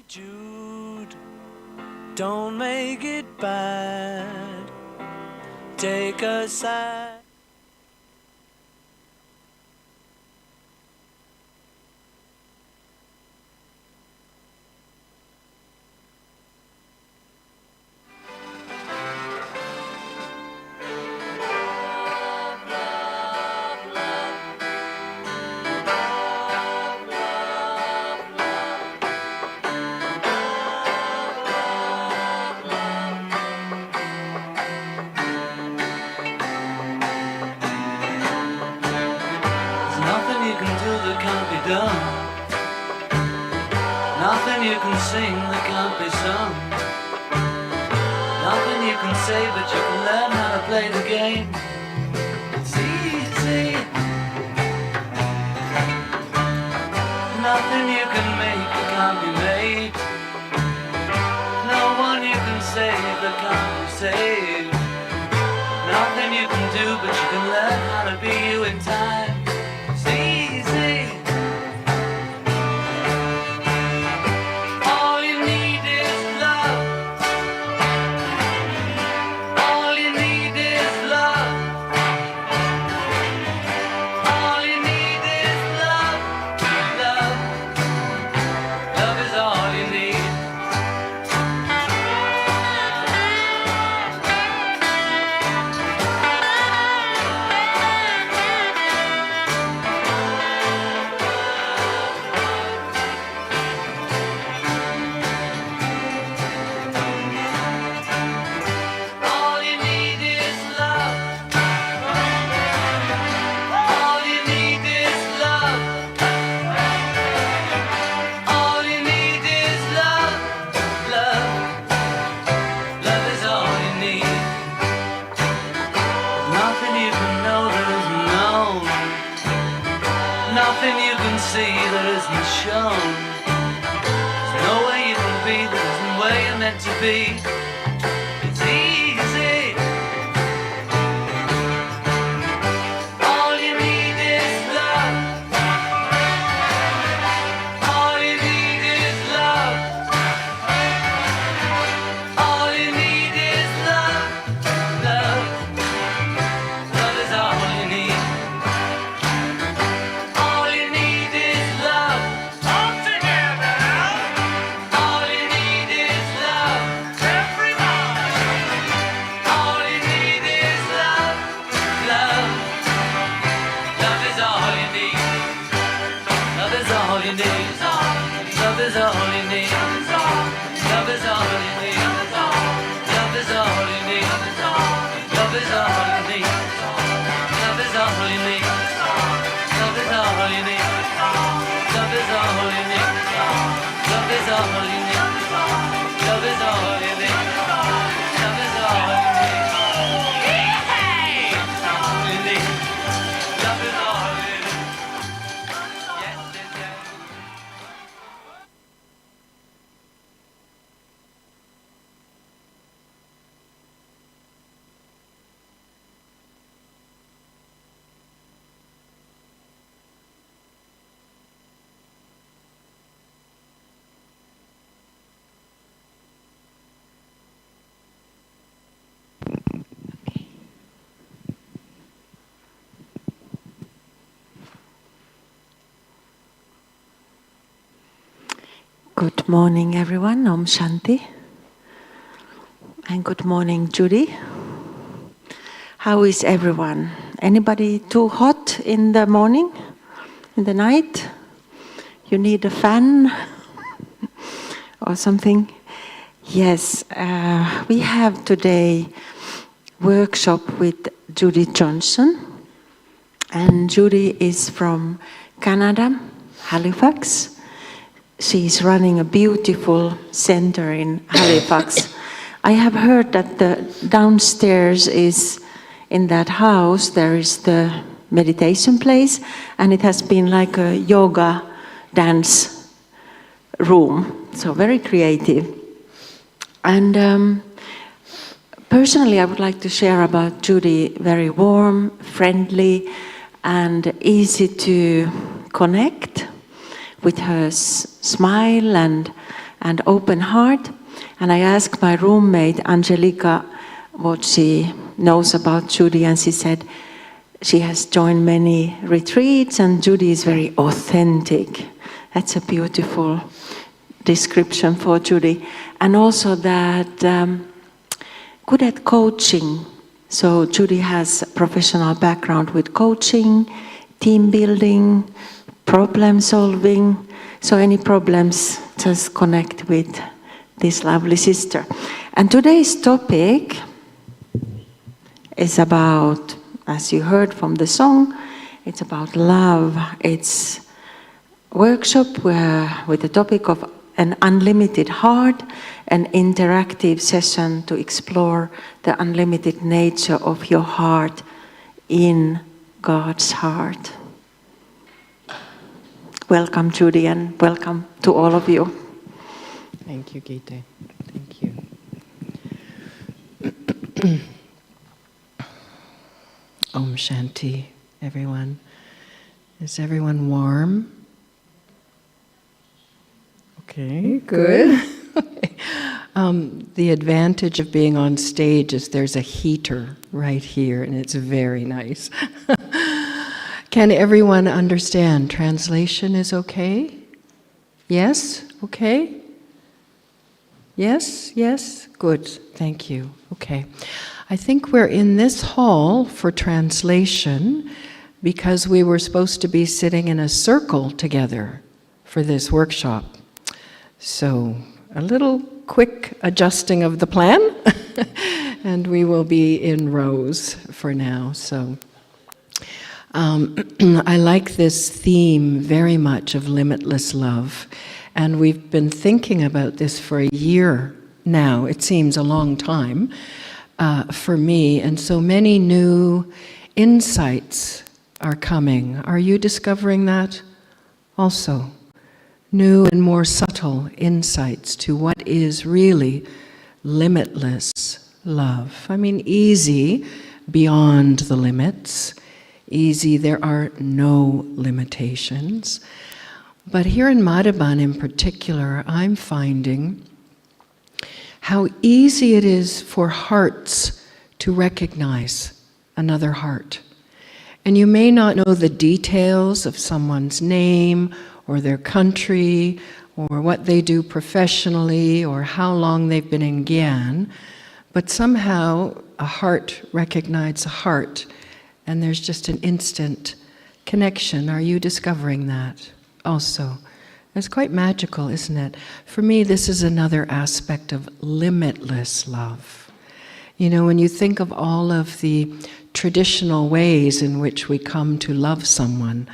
Jude, don't make it bad. Take a side. Done. Nothing you can sing that can't be sung. Nothing you can say, but you can learn how to play the game. It's easy. Nothing you can make that can't be made. No one you can save that can't be saved. Nothing you can do, but you can learn how to be you in time. It's easy. To be, it's easy. All you need is love. All you need is love. All you need is love. Love. Love is all you need. All you need is love. All together. All you need is love. Love is all you need. Love is all you need. Love is all you need. Love is all you need. Love is all you need. Love is all you need. Love is all you need. Love is all you need. Love is all you need. Love is all you need. Love is all you need. Good morning, everyone. Om Shanti. And good morning, Judy. How is everyone? Anybody too hot in the morning, in the night? You need a fan or something? Yes, we have today workshop with Judy Johnson. And Judy is from Canada, Halifax. She's running a beautiful center in Halifax. I have heard that the downstairs is in that house, there is the meditation place, and it has been like a yoga dance room, so very creative. And personally, I would like to share about Judy, very warm, friendly, and easy to connect with her smile and and open heart. And I asked my roommate, Angelica, what she knows about Judy, and she said she has joined many retreats, and Judy is very authentic. That's a beautiful description for Judy. And also that good at coaching. So Judy has a professional background with coaching, team building, problem solving. So any problems, just connect with this lovely sister. And today's topic is about, as you heard from the song, it's about love. It's a workshop with the topic of an unlimited heart, an interactive session to explore the unlimited nature of your heart in God's heart. Welcome, Judy, and welcome to all of you. Thank you, Gita. Thank you. Om Shanti, everyone. Is everyone warm? Okay, good. The advantage of being on stage is there's a heater right here, and it's very nice. Can everyone understand? Translation is okay? Yes? Okay? Yes? Yes? Good. Thank you. Okay. I think we're in this hall for translation because we were supposed to be sitting in a circle together for this workshop. So, a little quick adjusting of the plan, and we will be in rows for now. So, I like this theme very much of limitless love, and we've been thinking about this for a year now. It seems a long time for me, and so many new insights are coming. Are you discovering that also? New and more subtle insights to what is really limitless love. I mean, easy beyond the limits. Easy, there are no limitations. But here in Madhaban in particular, I'm finding how easy it is for hearts to recognize another heart. And you may not know the details of someone's name or their country, or what they do professionally, or how long they've been in Gyan, but somehow a heart recognizes a heart, and there's just an instant connection. Are you discovering that also? It's quite magical, isn't it? For me, this is another aspect of limitless love. You know, when you think of all of the traditional ways in which we come to love someone,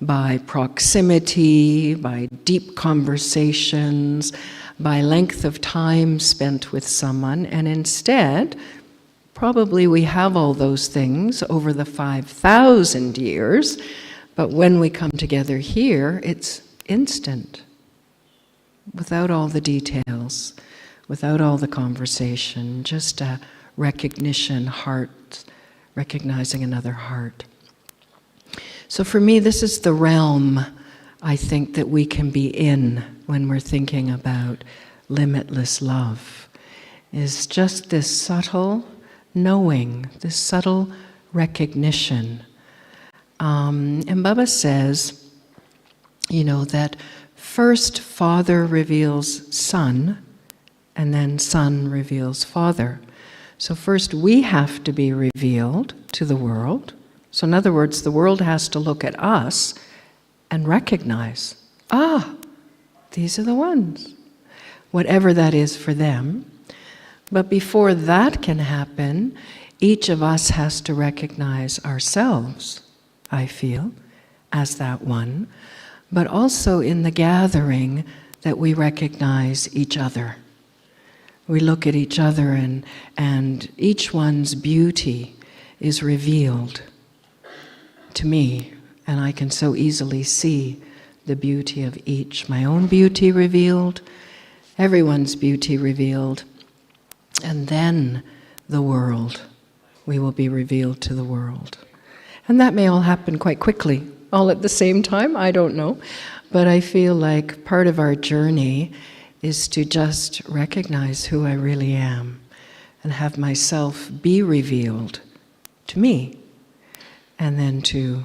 by proximity, by deep conversations, by length of time spent with someone, and instead, probably we have all those things over the 5,000 years, but when we come together here, it's instant, without all the details, without all the conversation, just a recognition, heart, recognizing another heart. So for me, this is the realm, I think, that we can be in when we're thinking about limitless love, is just this subtle knowing, this subtle recognition. And Baba says, you know, that first Father reveals Son, and then Son reveals Father. So first we have to be revealed to the world. So in other words, the world has to look at us and recognize, these are the ones, whatever that is for them. But before that can happen, each of us has to recognize ourselves, I feel, as that one, but also in the gathering that we recognize each other. We look at each other and each one's beauty is revealed to me, and I can so easily see the beauty of each. My own beauty revealed, everyone's beauty revealed, and then the world. We will be revealed to the world. And that may all happen quite quickly, all at the same time, I don't know. But I feel like part of our journey is to just recognize who I really am and have myself be revealed to me, and then to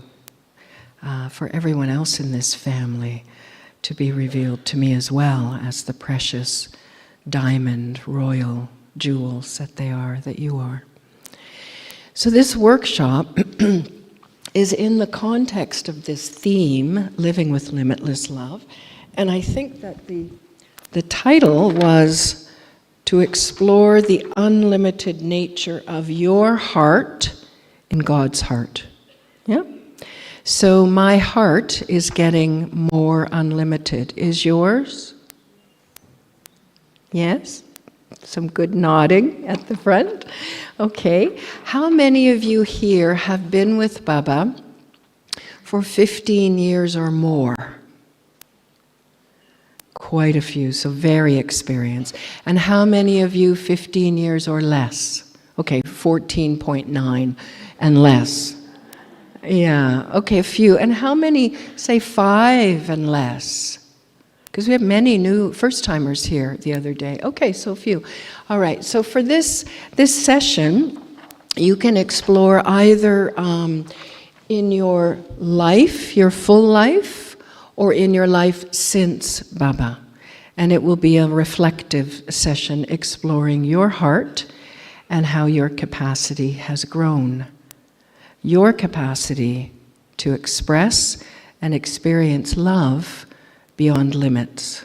for everyone else in this family to be revealed to me as well as the precious diamond, royal jewels that they are, that you are. So this workshop is in the context of this theme, Living with Limitless Love, and I think that the title was to explore the unlimited nature of your heart in God's heart. Yeah? So my heart is getting more unlimited. Is yours? Yes? Some good nodding at the front. Okay. How many of you here have been with Baba for 15 years or more? Quite a few, so very experienced. And how many of you 15 years or less? Okay, 14.9 and less. Yeah, okay, a few. And how many say 5 and less? Because we have many new first-timers here the other day. Okay, so few. All right, so for this session, you can explore either in your life, your full life, or in your life since Baba. And it will be a reflective session exploring your heart and how your capacity has grown. Your capacity to express and experience love beyond limits.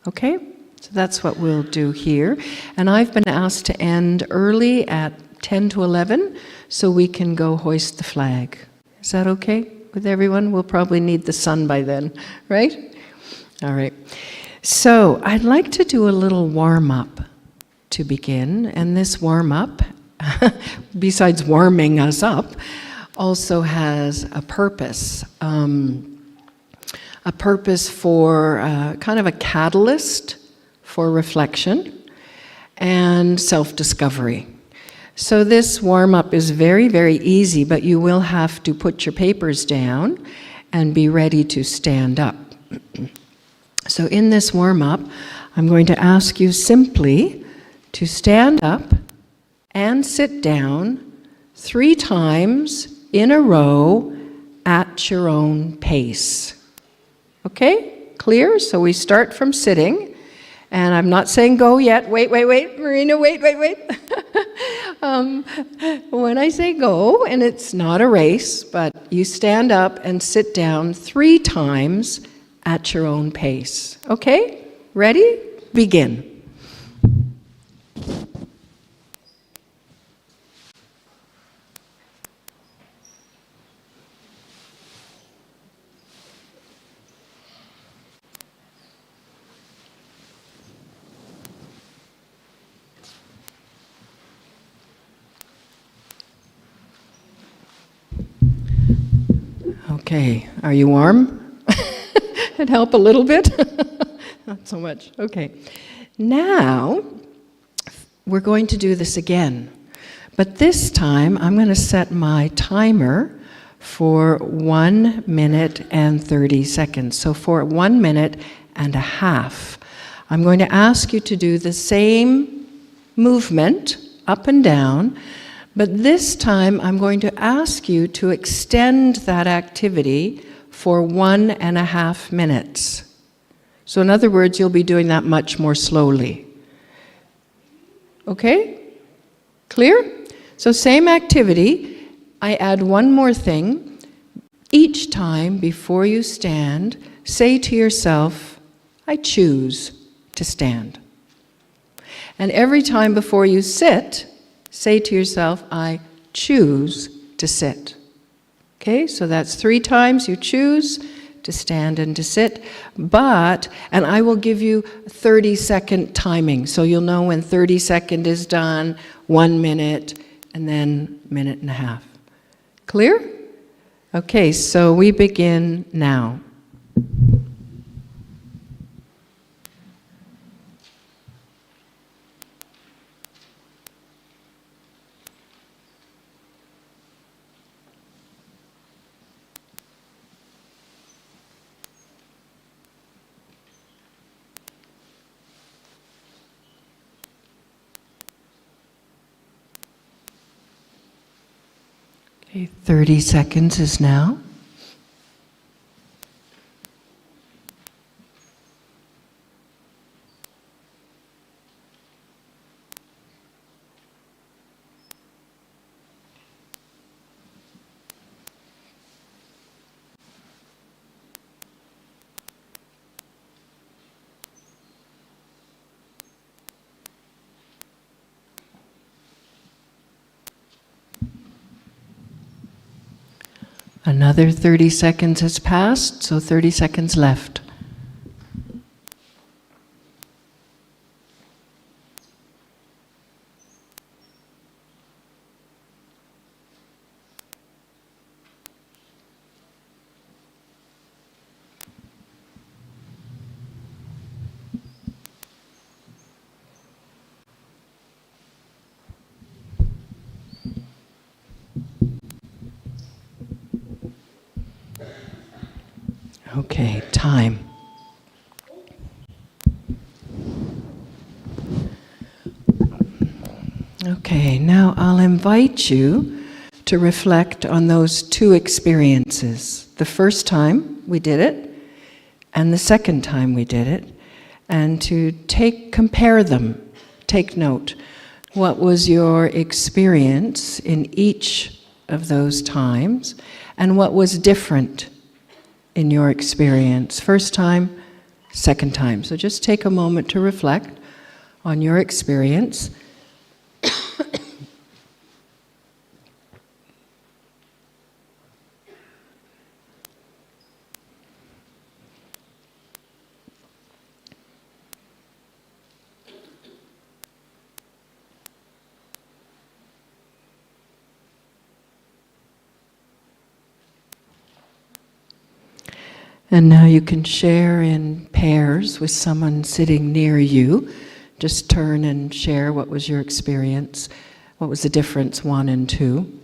Okay? So that's what we'll do here. And I've been asked to end early at 10 to 11 so we can go hoist the flag. Is that okay with everyone? We'll probably need the sun by then, right? All right. So I'd like to do a little warm-up to begin. And this warm-up, besides warming us up, also has a purpose. A purpose for kind of a catalyst for reflection and self-discovery. So this warm-up is very, very easy, but you will have to put your papers down and be ready to stand up. So in this warm-up, I'm going to ask you simply to stand up and sit down 3 times in a row at your own pace. Okay? Clear? So we start from sitting. And I'm not saying go yet. Wait, Marina, wait. When I say go, and it's not a race, but you stand up and sit down 3 times at your own pace. Okay? Ready? Begin. Okay, are you warm? It'd help a little bit? Not so much. Okay. Now, we're going to do this again. But this time, I'm going to set my timer for 1 minute and 30 seconds. So for 1 minute and a half, I'm going to ask you to do the same movement, up and down, but this time I'm going to ask you to extend that activity for 1.5 minutes. So in other words, you'll be doing that much more slowly. Okay? Clear? So same activity. I add one more thing. Each time before you stand, say to yourself, I choose to stand. And every time before you sit, say to yourself, I choose to sit. Okay, so that's 3 times you choose to stand and to sit. And I will give you 30-second timing, so you'll know when 30 seconds is done, 1 minute, and then 1.5 minutes. Clear? Okay, so we begin now. Okay, 30 seconds is now. Another 30 seconds has passed, so 30 seconds left. Okay, time. Okay, now I'll invite you to reflect on those two experiences. The first time we did it, and the second time we did it, and to compare them, take note. What was your experience in each of those times, and what was different in your experience? First time, second time. So just take a moment to reflect on your experience. And now you can share in pairs with someone sitting near you. Just turn and share what was your experience. What was the difference, 1 and 2?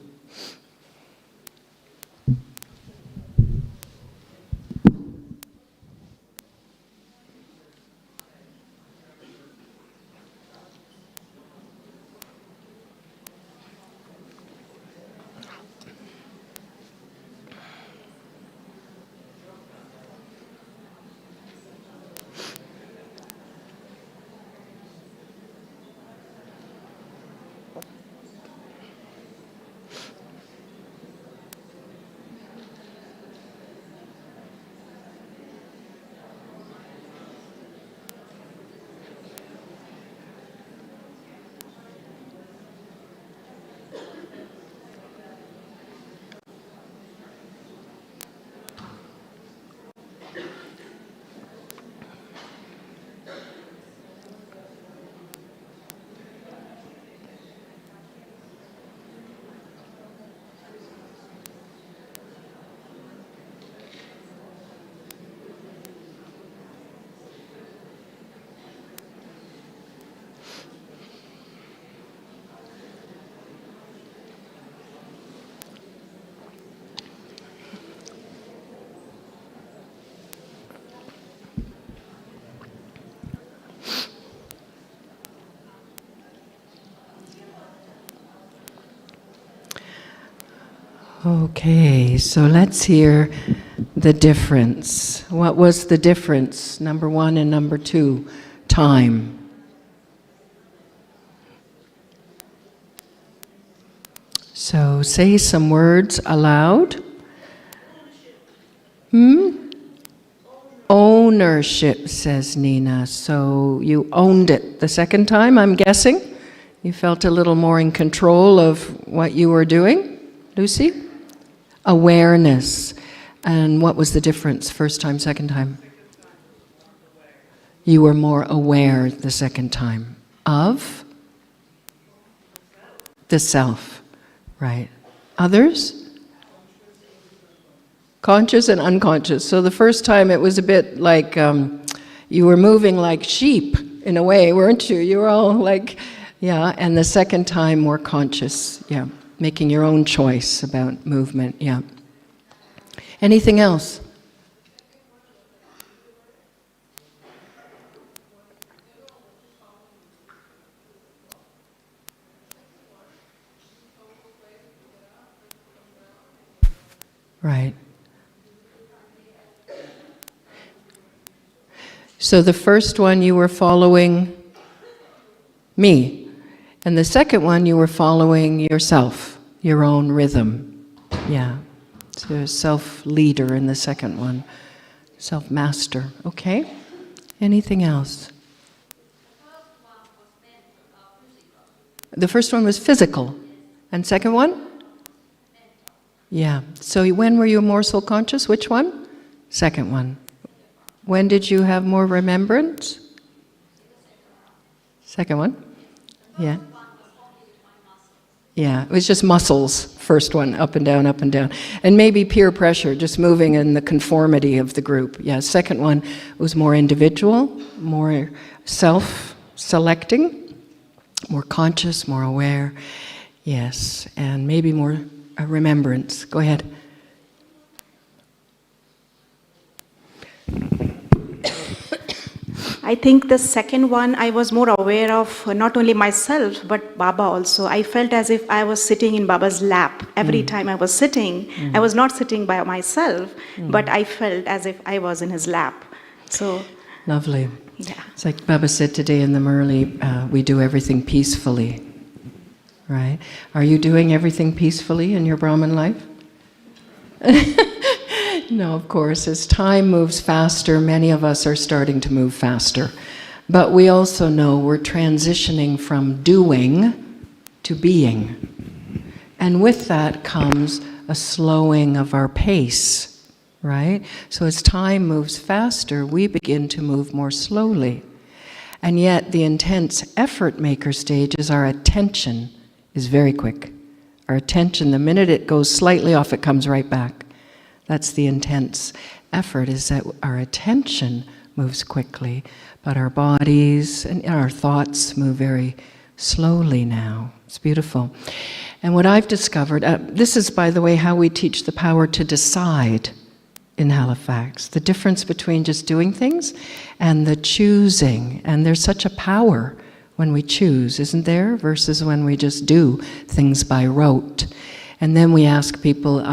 Okay, so let's hear the difference. What was the difference, number 1 and number 2? Time. So say some words aloud. Ownership, says Nina. So you owned it the second time, I'm guessing? You felt a little more in control of what you were doing, Lucy? Awareness. And what was the difference, first time, second time? You were more aware the second time of the self, right? Others? Conscious and unconscious. So the first time it was a bit like you were moving like sheep in a way, weren't you? You were all like, yeah, and the second time more conscious, yeah, making your own choice about movement, yeah. Anything else? Right. So the first one you were following me, and the second one you were following yourself, your own rhythm. Yeah. So a self-leader in the second one, self-master. Okay? Anything else? The first one was physical. And second one? Yeah. So when were you more soul conscious? Which one? Second one. When did you have more remembrance? Second one? Yeah. Yeah, it was just muscles, first one, up and down, up and down. And maybe peer pressure, just moving in the conformity of the group. Yeah, second one was more individual, more self-selecting, more conscious, more aware. Yes, and maybe more remembrance. Go ahead. I think the second one, I was more aware of not only myself, but Baba also. I felt as if I was sitting in Baba's lap. Every time I was sitting, I was not sitting by myself, but I felt as if I was in his lap. So, lovely. yeah. It's like Baba said today in the Murli, we do everything peacefully. Right? Are you doing everything peacefully in your Brahman life? No, of course. As time moves faster, many of us are starting to move faster. But we also know we're transitioning from doing to being. And with that comes a slowing of our pace, right? So as time moves faster, we begin to move more slowly. And yet the intense effort maker stage is our attention is very quick. Our attention, the minute it goes slightly off, it comes right back. That's the intense effort, is that our attention moves quickly, but our bodies and our thoughts move very slowly now. It's beautiful. And what I've discovered, this is, by the way, how we teach the power to decide in Halifax. The difference between just doing things and the choosing. And there's such a power when we choose, isn't there? Versus when we just do things by rote. And then we ask people,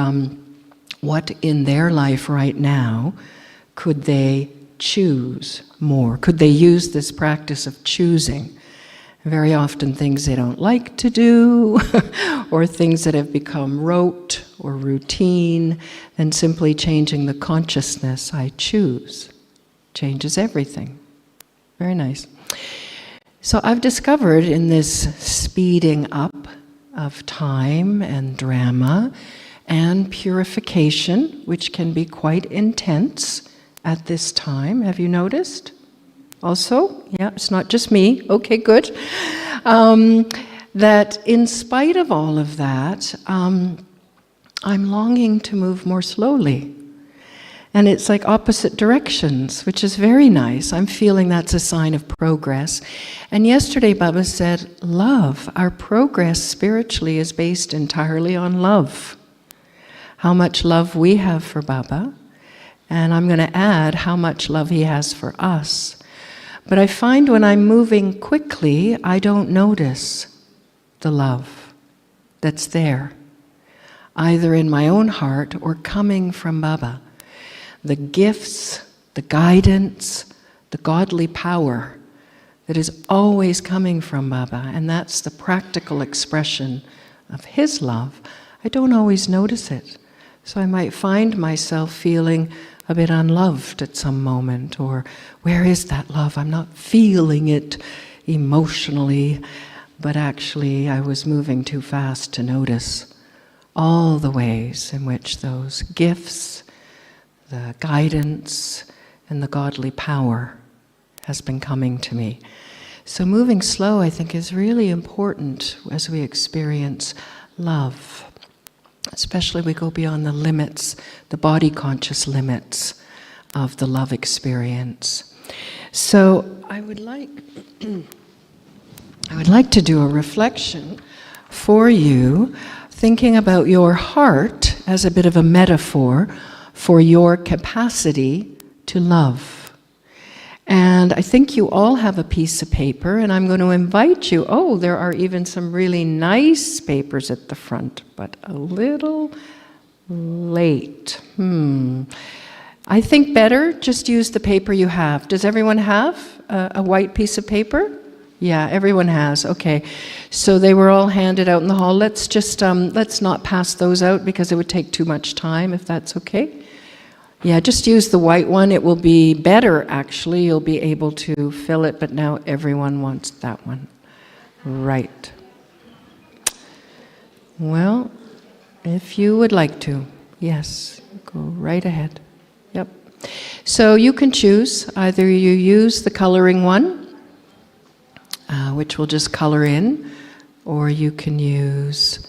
what in their life right now could they choose more? Could they use this practice of choosing? Very often things they don't like to do, or things that have become rote or routine, then simply changing the consciousness, I choose, changes everything. Very nice. So I've discovered in this speeding up of time and drama and purification, which can be quite intense at this time. Have you noticed? Also? Yeah, it's not just me. Okay, good. That in spite of all of that, I'm longing to move more slowly. And it's like opposite directions, which is very nice. I'm feeling that's a sign of progress. And yesterday Baba said, love, our progress spiritually is based entirely on love. How much love we have for Baba, and I'm going to add how much love he has for us. But I find when I'm moving quickly, I don't notice the love that's there, either in my own heart or coming from Baba. The gifts, the guidance, the godly power that is always coming from Baba, and that's the practical expression of his love, I don't always notice it. So I might find myself feeling a bit unloved at some moment, or where is that love? I'm not feeling it emotionally, but actually I was moving too fast to notice all the ways in which those gifts, the guidance, and the godly power has been coming to me. So moving slow, I think, is really important as we experience love. Especially we go beyond the limits, the body-conscious limits of the love experience. So I would like to do a reflection for you, thinking about your heart as a bit of a metaphor for your capacity to love. And I think you all have a piece of paper, and I'm going to invite you. Oh, there are even some really nice papers at the front, but a little Late. I think better just use the paper you have. Does everyone have a white piece of paper? Yeah, everyone has. Okay. So they were all handed out in the hall. Let's just, let's not pass those out because it would take too much time, if that's okay. Yeah, just use the white one. It will be better, actually. You'll be able to fill it, but now everyone wants that one. Right. Well, if you would like to, yes, go right ahead. Yep. So you can choose. Either you use the coloring one, which will just color in, or you can use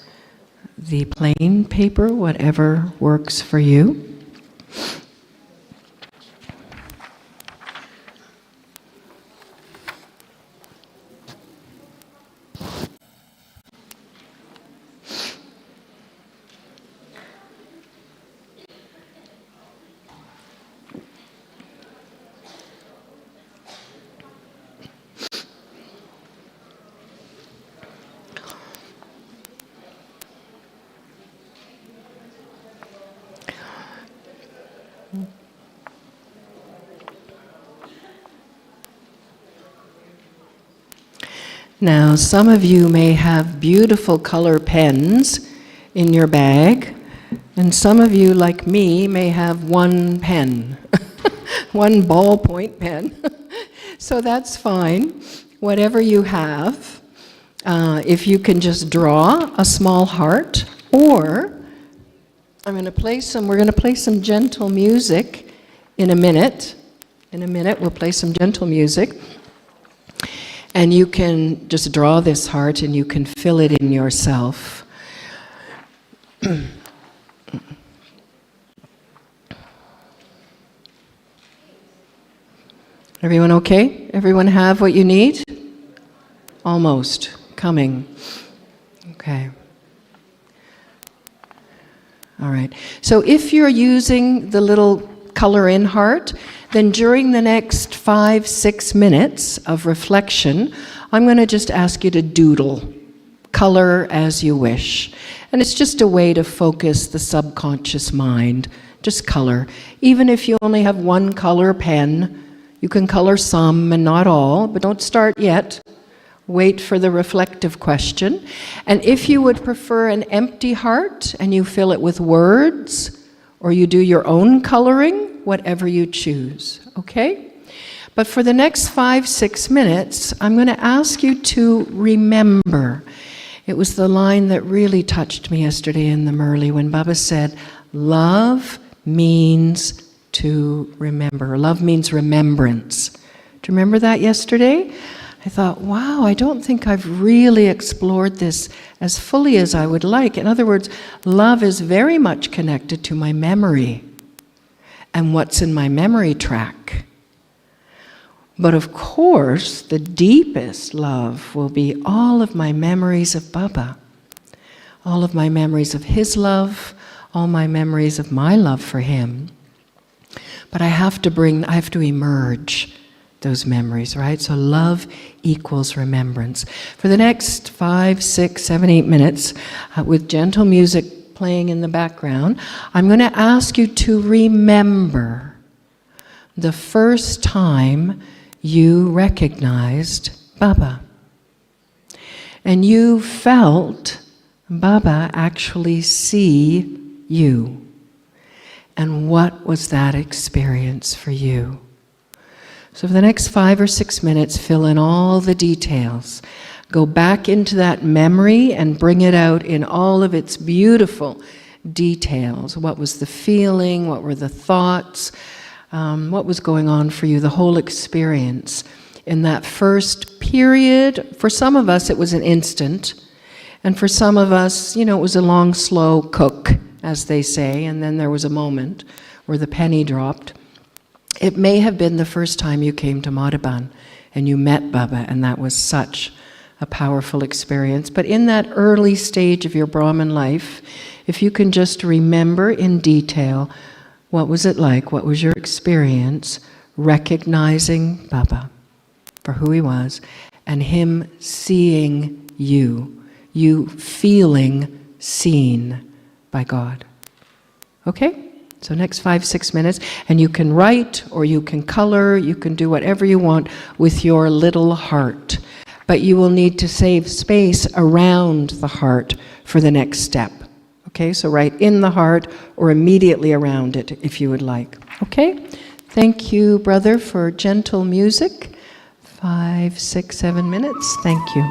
the plain paper, whatever works for you. Now, some of you may have beautiful color pens in your bag, and some of you, like me, may have one pen, one ballpoint pen. So that's fine. Whatever you have, if you can just draw a small heart, or we're going to play some gentle music in a minute. In a minute, we'll play some gentle music. And you can just draw this heart and you can fill it in yourself. Everyone okay? Everyone have what you need? Almost. Coming. Okay. All right. So if you're using the little color in heart, then during the next 5-6 minutes of reflection, I'm going to just ask you to doodle, color as you wish. And it's just a way to focus the subconscious mind. Just color. Even if you only have one color pen, you can color some and not all, but don't start yet. Wait for the reflective question. And if you would prefer an empty heart and you fill it with words, or you do your own coloring, whatever you choose, okay? But for the next 5-6 minutes, I'm going to ask you to remember. It was the line that really touched me yesterday in the Murli when Baba said, love means to remember. Love means remembrance. Do you remember that yesterday? I thought, wow, I don't think I've really explored this as fully as I would like. In other words, love is very much connected to my memory and what's in my memory track. But of course, the deepest love will be all of my memories of Baba, all of my memories of his love, all my memories of my love for him. But I have to emerge those memories, right? So love equals remembrance. For the next 5, 6, 7, 8 minutes, with gentle music playing in the background, I'm going to ask you to remember the first time you recognized Baba. And you felt Baba actually see you. And what was that experience for you? So for the next 5 or 6 minutes, fill in all the details. Go back into that memory and bring it out in all of its beautiful details. What was the feeling? What were the thoughts? What was going on for you? The whole experience. In that first period, for some of us it was an instant. And for some of us, it was a long, slow cook, as they say. And then there was a moment where the penny dropped. It may have been the first time you came to Madhaban and you met Baba, and that was such a powerful experience. But in that early stage of your Brahmin life, if you can just remember in detail, what was it like, what was your experience, recognizing Baba for who he was, and him seeing you, you feeling seen by God. Okay? So next 5-6 minutes, and you can write or you can color, you can do whatever you want with your little heart. But you will need to save space around the heart for the next step. Okay, so write in the heart or immediately around it if you would like. Okay? Thank you, brother, for gentle music. 5, 6, 7 minutes. Thank you.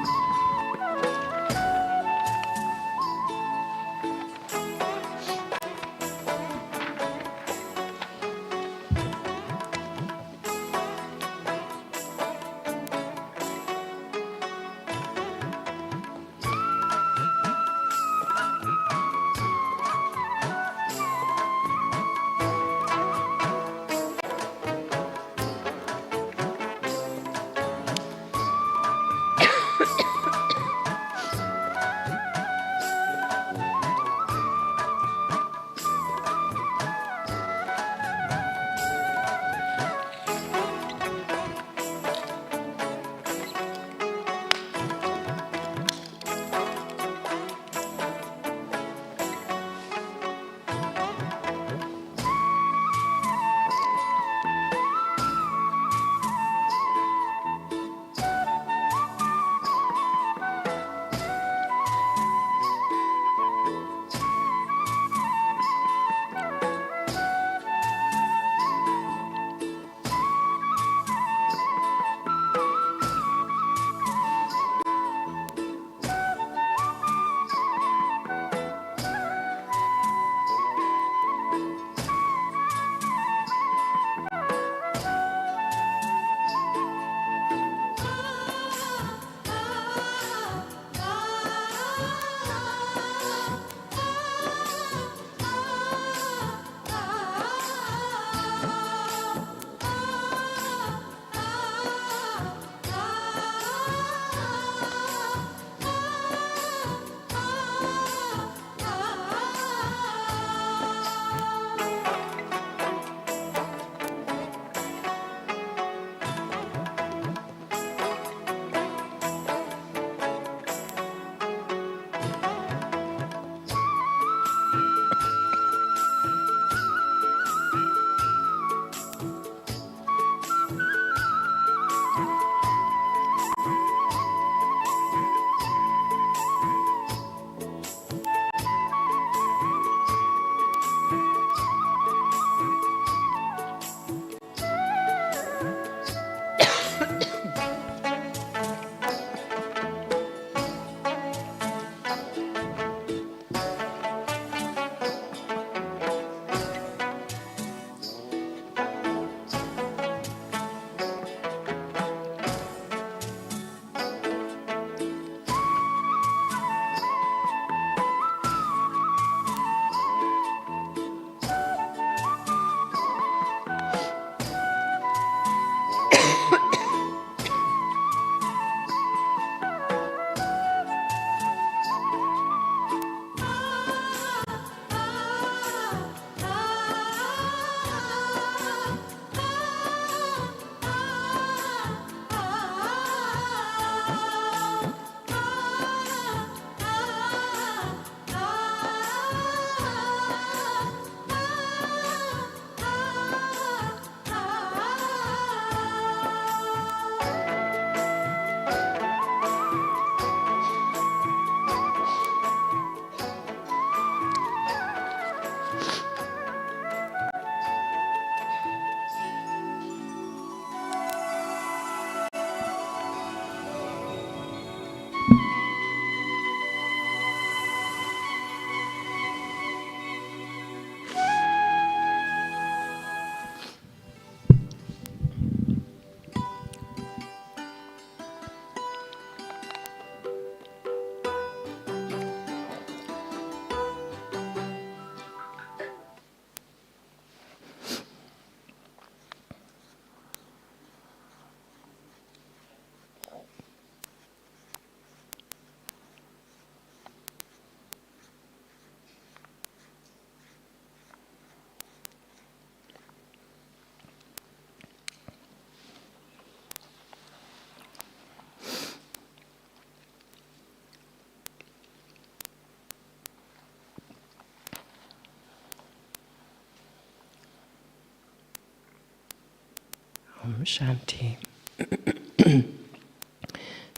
Shanti.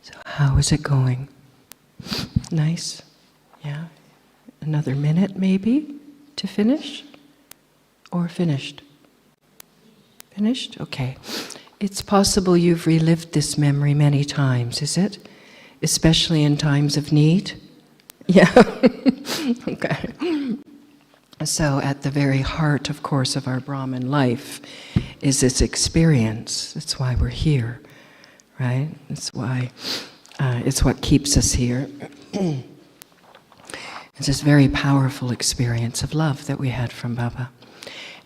So how is it going? Nice? Yeah? Another minute maybe to finish? Or finished? Finished? Okay. It's possible you've relived this memory many times, is it? Especially in times of need? Yeah. Okay. So at the very heart, of course, of our Brahman life is this experience. That's why we're here, right? That's why it's what keeps us here. It's this very powerful experience of love that we had from Baba.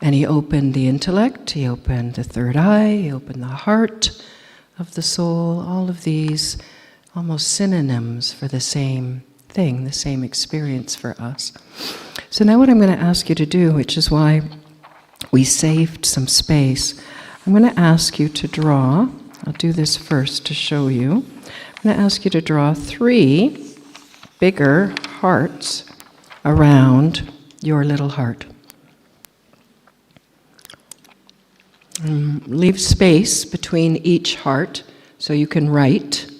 And he opened the intellect, he opened the third eye, he opened the heart of the soul, all of these almost synonyms for the same thing, the same experience for us. So now what I'm going to ask you to do, which is why we saved some space, I'm going to ask you to draw, I'll do this first to show you, I'm going to ask you to draw 3 bigger hearts around your little heart. Leave space between each heart so you can write.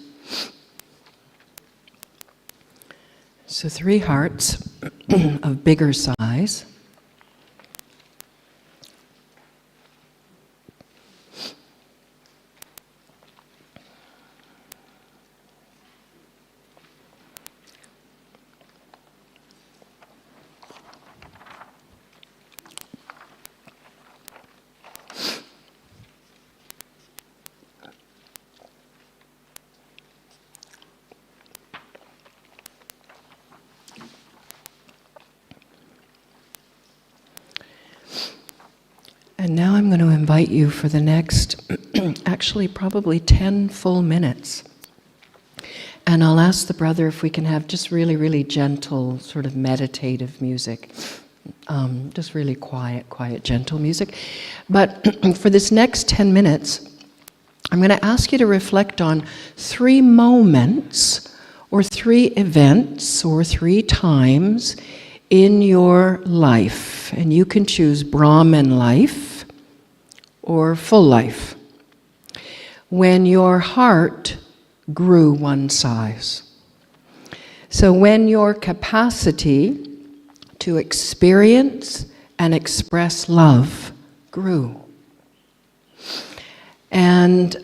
So 3 hearts of bigger size. And now I'm going to invite you for the next, actually probably 10 full minutes. And I'll ask the brother if we can have just really, really gentle, sort of meditative music. Just really quiet, gentle music. But for this next 10 minutes, I'm going to ask you to reflect on 3 moments, or 3 events, or 3 times in your life. And you can choose Brahman life or full life, when your heart grew one size. So when your capacity to experience and express love grew. And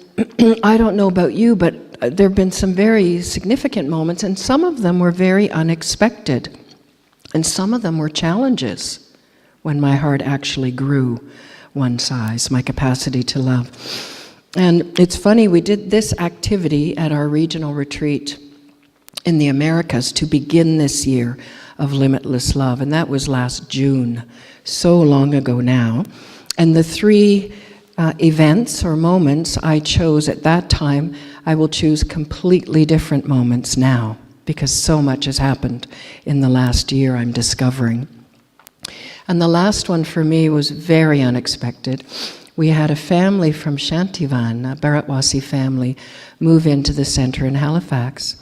I don't know about you, but there have been some very significant moments, and some of them were very unexpected. And some of them were challenges when my heart actually grew one size, my capacity to love. And it's funny, we did this activity at our regional retreat in the Americas to begin this year of limitless love, and that was last June, so long ago now. And the 3 events or moments I chose at that time, I will choose completely different moments now, because so much has happened in the last year, I'm discovering. And the last one for me was very unexpected. We had a family from Shantivan, a Bharatwasi family, move into the center in Halifax.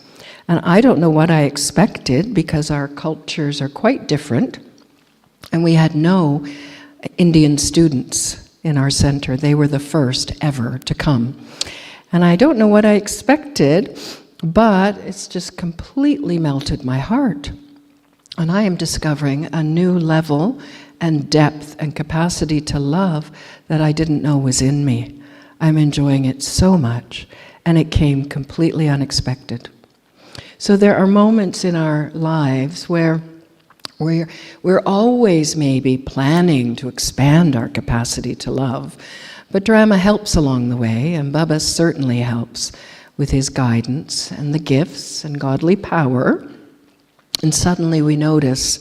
And I don't know what I expected, because our cultures are quite different. And we had no Indian students in our center. They were the first ever to come. And I don't know what I expected, but it's just completely melted my heart. And I am discovering a new level and depth and capacity to love that I didn't know was in me. I'm enjoying it so much, and it came completely unexpected. So there are moments in our lives where we're always maybe planning to expand our capacity to love, but drama helps along the way, and Baba certainly helps with his guidance and the gifts and godly power. And suddenly we notice,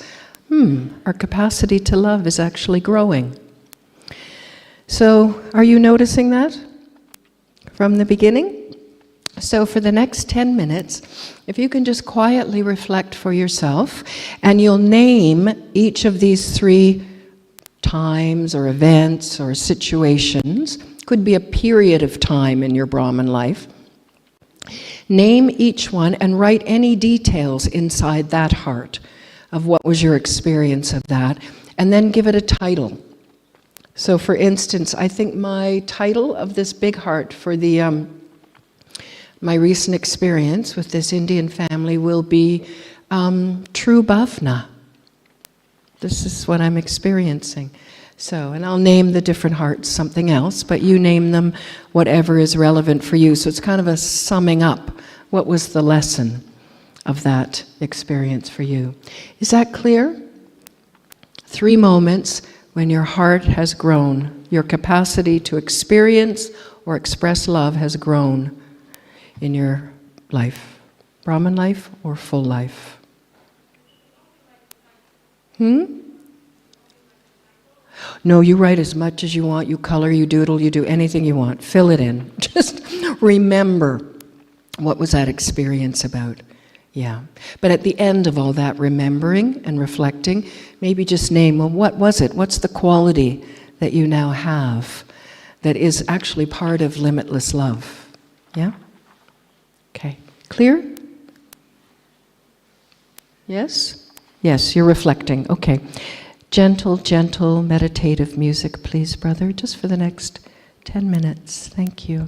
our capacity to love is actually growing. So, are you noticing that from the beginning? So for the next 10 minutes, if you can just quietly reflect for yourself, and you'll name each of these 3 times or events or situations, could be a period of time in your Brahman life. Name each one and write any details inside that heart of what was your experience of that, and then give it a title. So for instance, I think my title of this big heart for the my recent experience with this Indian family will be True Bhavna. This is what I'm experiencing. So, and I'll name the different hearts something else, but you name them whatever is relevant for you. So it's kind of a summing up. What was the lesson of that experience for you? Is that clear? 3 moments when your heart has grown, your capacity to experience or express love has grown in your life. Brahman life or full life? No, you write as much as you want, you color, you doodle, you do anything you want. Fill it in. Just remember, what was that experience about? Yeah. But at the end of all that remembering and reflecting, maybe just name, well, what was it? What's the quality that you now have that is actually part of limitless love? Yeah? Okay. Clear? Yes? Yes, you're reflecting. Okay. Gentle, gentle, meditative music, please, brother, just for the next 10 minutes. Thank you.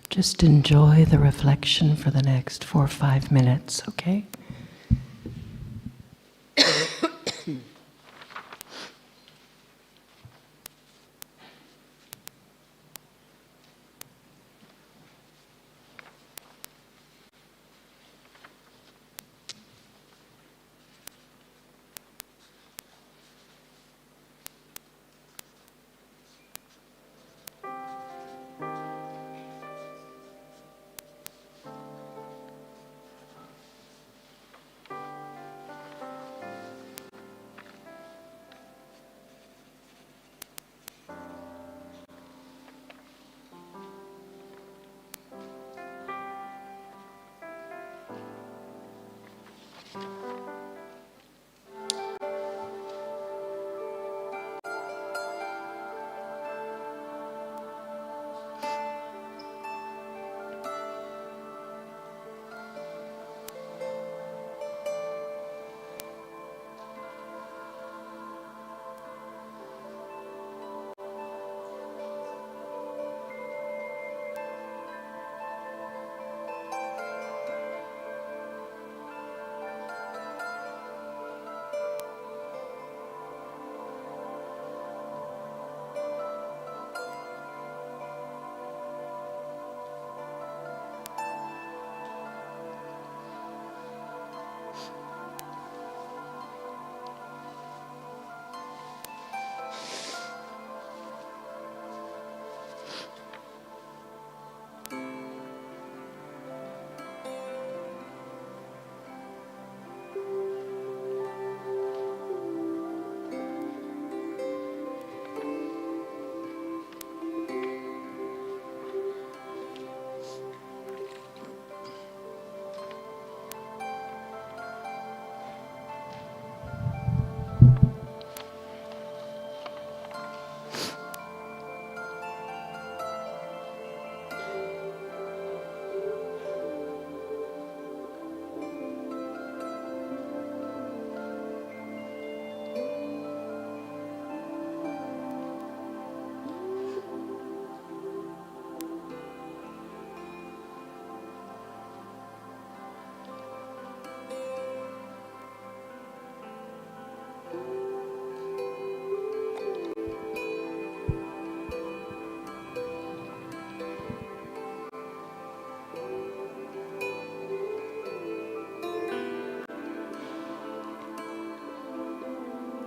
Just enjoy the reflection for the next 4 or 5 minutes, okay?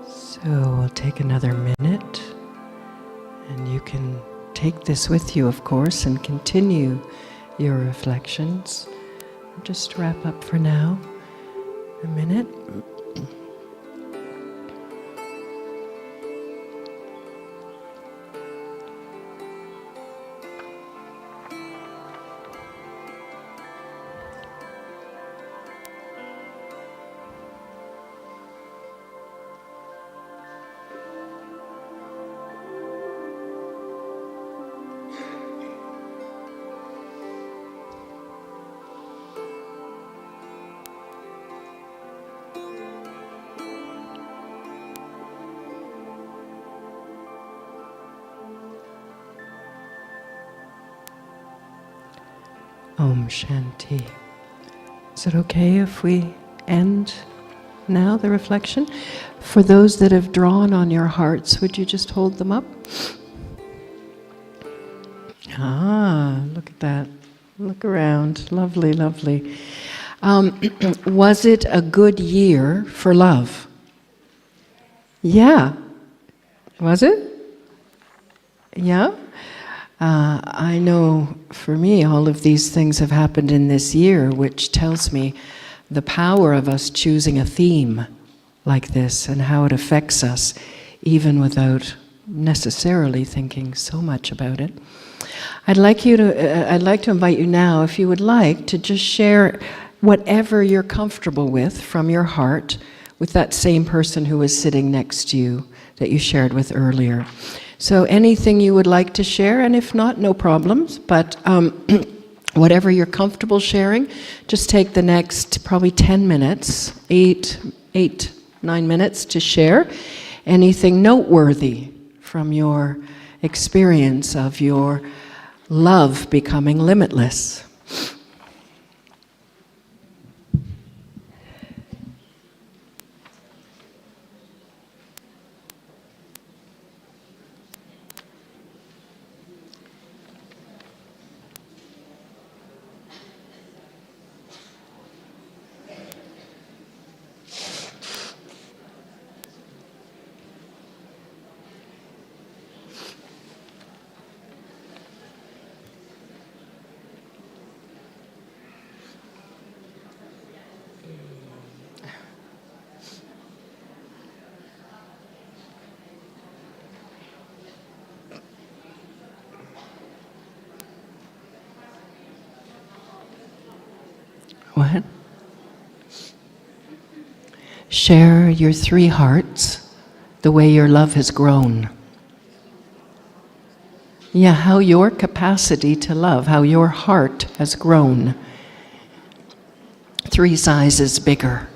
So we'll take another minute, and you can take this with you, of course, and continue your reflections. Just wrap up for now. A minute. Om Shanti. Is it okay if we end now the reflection? For those that have drawn on your hearts, would you just hold them up? Ah, look at that. Look around. Lovely, lovely. Was it a good year for love? Yeah. Was it? Yeah? I know for me all of these things have happened in this year, which tells me the power of us choosing a theme like this and how it affects us, even without necessarily thinking so much about it. I'd like to invite you now, if you would like, to just share whatever you're comfortable with from your heart with that same person who was sitting next to you that you shared with earlier. So anything you would like to share, and if not, no problems, but whatever you're comfortable sharing, just take the next probably 10 minutes, 9 minutes to share anything noteworthy from your experience of your love becoming limitless. What? Share your 3 hearts, the way your love has grown. Yeah, how your capacity to love, how your heart has grown 3 sizes bigger.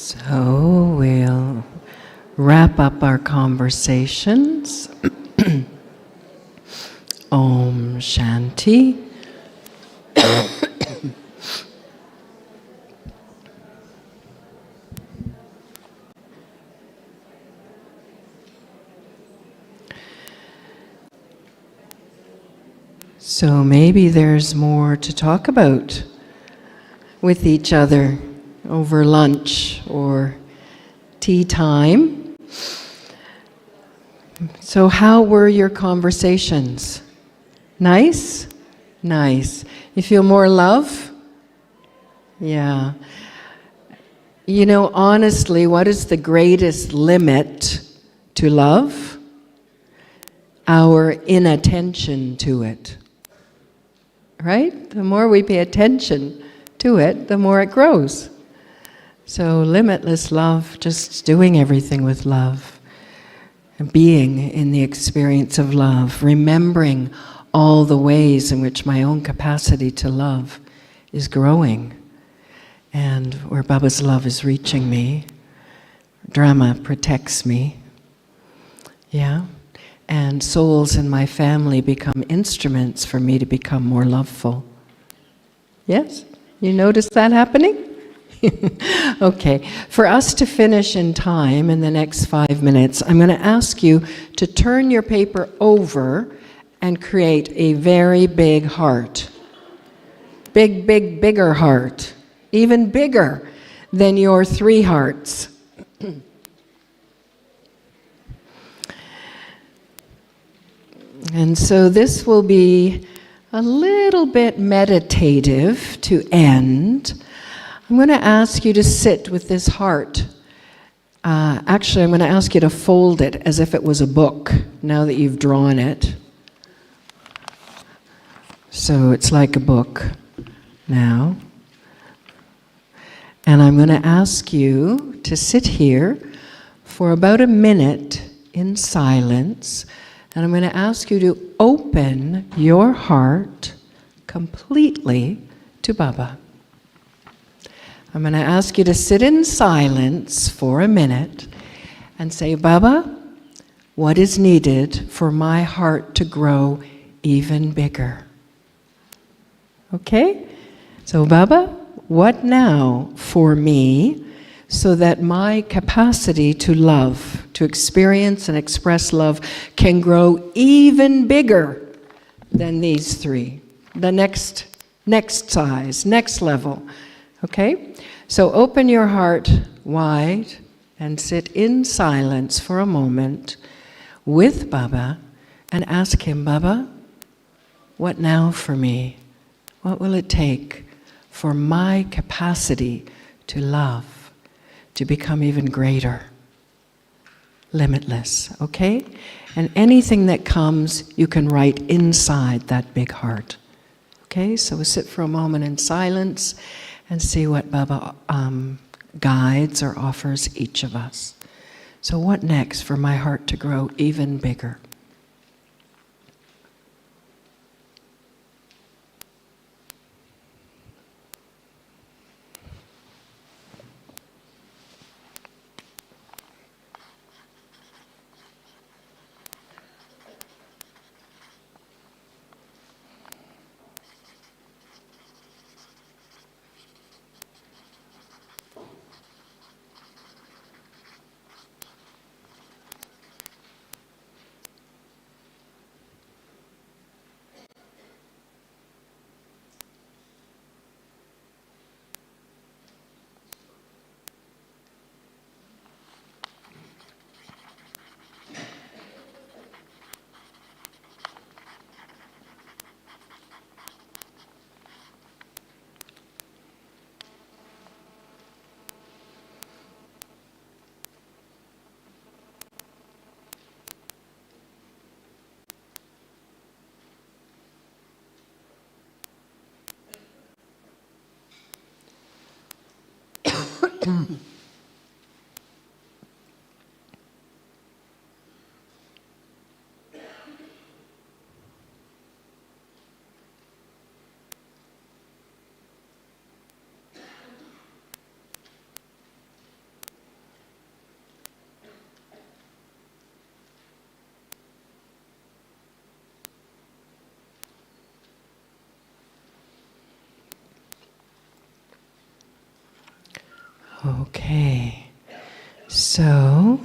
So we'll wrap up our conversations. Om Shanti. So maybe there's more to talk about with each other over lunch or tea time. So how were your conversations? Nice? Nice. You feel more love? Yeah. You know, honestly, what is the greatest limit to love? Our inattention to it. Right? The more we pay attention to it, the more it grows. So limitless love, just doing everything with love, and being in the experience of love, remembering all the ways in which my own capacity to love is growing, and where Baba's love is reaching me. Drama protects me. Yeah? And souls in my family become instruments for me to become more loveful. Yes? You notice that happening? Okay. For us to finish in time in the next 5 minutes, I'm going to ask you to turn your paper over and create a very big heart. Big, big, bigger heart. Even bigger than your 3 hearts. And so this will be a little bit meditative to end. I'm going to ask you to sit with this heart. Actually, I'm going to ask you to fold it as if it was a book, now that you've drawn it. So it's like a book now. And I'm going to ask you to sit here for about a minute in silence. And I'm going to ask you to open your heart completely to Baba. I'm going to ask you to sit in silence for a minute and say, Baba, what is needed for my heart to grow even bigger? Okay? So Baba, what now for me so that my capacity to love, to experience and express love, can grow even bigger than these 3. The next size, next level. Okay? So open your heart wide and sit in silence for a moment with Baba and ask him, Baba, what now for me? What will it take for my capacity to love, to become even greater? Limitless, okay? And anything that comes, you can write inside that big heart. Okay, so we'll sit for a moment in silence and see what Baba guides or offers each of us. So what next for my heart to grow even bigger? Okay. So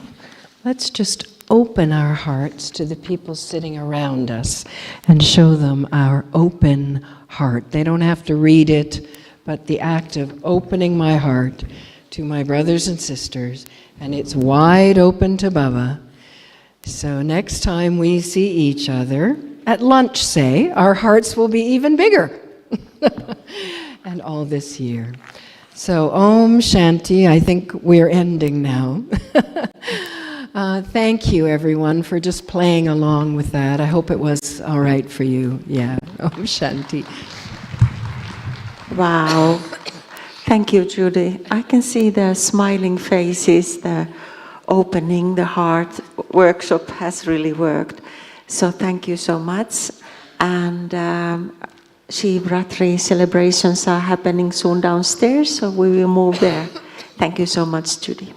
let's just open our hearts to the people sitting around us and show them our open heart. They don't have to read it, but the act of opening my heart to my brothers and sisters, and it's wide open to Baba. So next time we see each other, at lunch say, our hearts will be even bigger. And all this year. So Om Shanti, I think we're ending now. Thank you everyone for just playing along with that. I hope it was all right for you. Yeah, Om Shanti. Wow. Thank you, Judy. I can see the smiling faces, the opening the heart workshop has really worked. So thank you so much. And Shivratri celebrations are happening soon downstairs, so we will move there. Thank you so much, Judy.